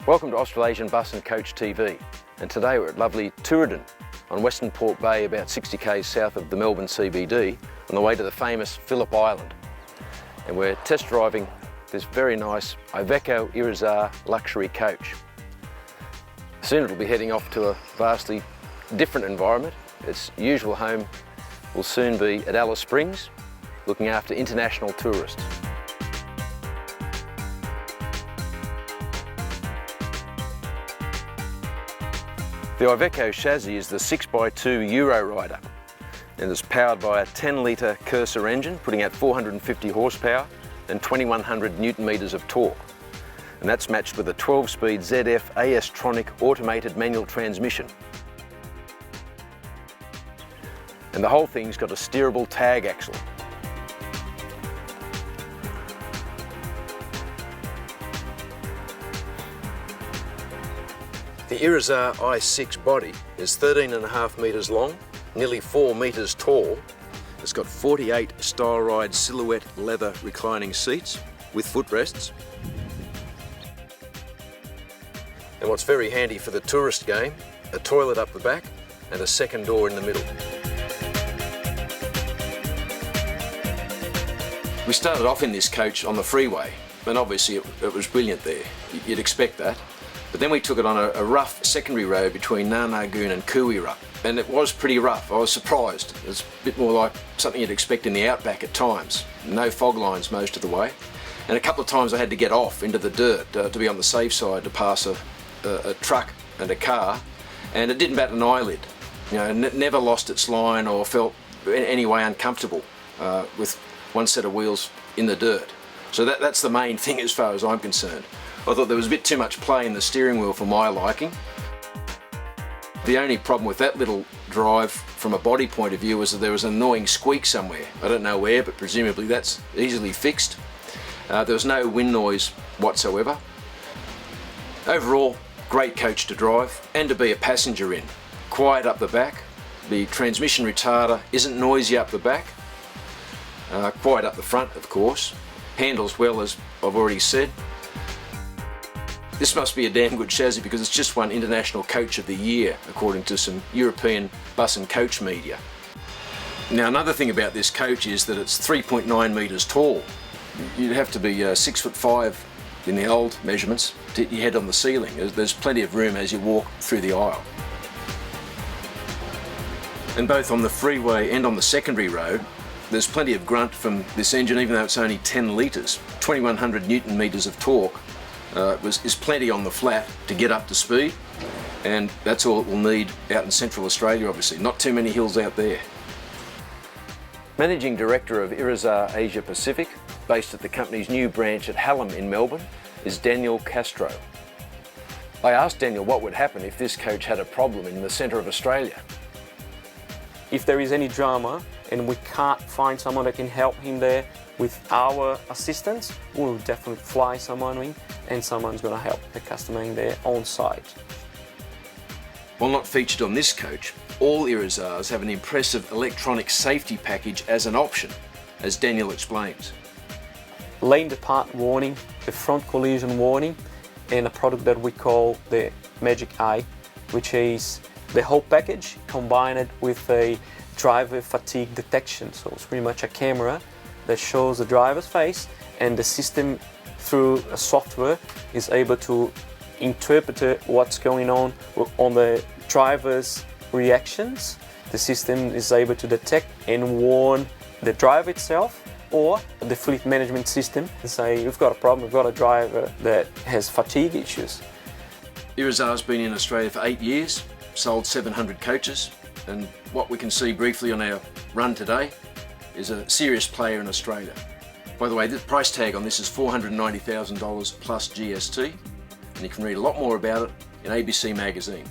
Welcome to Australasian Bus and Coach TV, and today we're at lovely Tooradin on Western Port Bay, about 60 k's south of the Melbourne CBD, on the way to the famous Phillip Island. And we're test driving this very nice Iveco Irizar luxury coach. Soon it'll be heading off to a vastly different environment. Its usual home will soon be at Alice Springs, looking after international tourists. The Iveco chassis is the 6x2 Eurorider, and it's powered by a 10-litre Cursor engine, putting out 450 horsepower and 2100 newton metres of torque. And that's matched with a 12-speed ZF AS-tronic automated manual transmission. And the whole thing's got a steerable tag axle. The Irizar i6 body is 13.5 metres long, nearly 4 metres tall. It's got 48 style-ride silhouette leather reclining seats with footrests. And what's very handy for the tourist game, a toilet up the back and a second door in the middle. We started off in this coach on the freeway, and obviously it was brilliant there. You'd expect that. But then we took it on a rough secondary road between Narnagoon and Cooirra, and it was pretty rough. I was surprised. It's a bit more like something you'd expect in the Outback at times. No fog lines most of the way. And a couple of times I had to get off into the dirt to be on the safe side to pass a truck and a car, and it didn't bat an eyelid. You know, never lost its line or felt in any way uncomfortable with one set of wheels in the dirt. So that's the main thing as far as I'm concerned. I thought there was a bit too much play in the steering wheel for my liking. The only problem with that little drive from a body point of view was that there was an annoying squeak somewhere. I don't know where, but presumably that's easily fixed. There was no wind noise whatsoever. Overall, great coach to drive and to be a passenger in. Quiet up the back. The transmission retarder isn't noisy up the back. Quiet up the front, of course. Handles well, as I've already said. This must be a damn good chassis because it's just won International Coach of the Year, according to some European bus and coach media. Now, another thing about this coach is that it's 3.9 metres tall. You'd have to be 6'5" in the old measurements to hit your head on the ceiling. There's plenty of room as you walk through the aisle. And both on the freeway and on the secondary road, there's plenty of grunt from this engine, even though it's only 10 litres. 2100 newton metres of torque is plenty on the flat to get up to speed, and that's all it will need out in Central Australia, obviously. Not too many hills out there. Managing Director of Irizar Asia Pacific, based at the company's new branch at Hallam in Melbourne, is Daniel Castro. I asked Daniel what would happen if this coach had a problem in the centre of Australia. If there is any drama and we can't find someone that can help him there with our assistance, we'll definitely fly someone in and someone's going to help the customer in there on site. While not featured on this coach, all Irizars have an impressive electronic safety package as an option, as Daniel explains. Lane depart warning, the front collision warning, and a product that we call the Magic Eye, which is the whole package combined with a driver fatigue detection. So it's pretty much a camera that shows the driver's face, and the system through a software is able to interpret what's going on the driver's reactions. The system is able to detect and warn the driver itself or the fleet management system and say, we've got a problem, we've got a driver that has fatigue issues. Irizar's been in Australia for 8 years, sold 700 coaches, and what we can see briefly on our run today is a serious player in Australia. By the way, the price tag on this is $490,000 plus GST, and you can read a lot more about it in ABC magazine.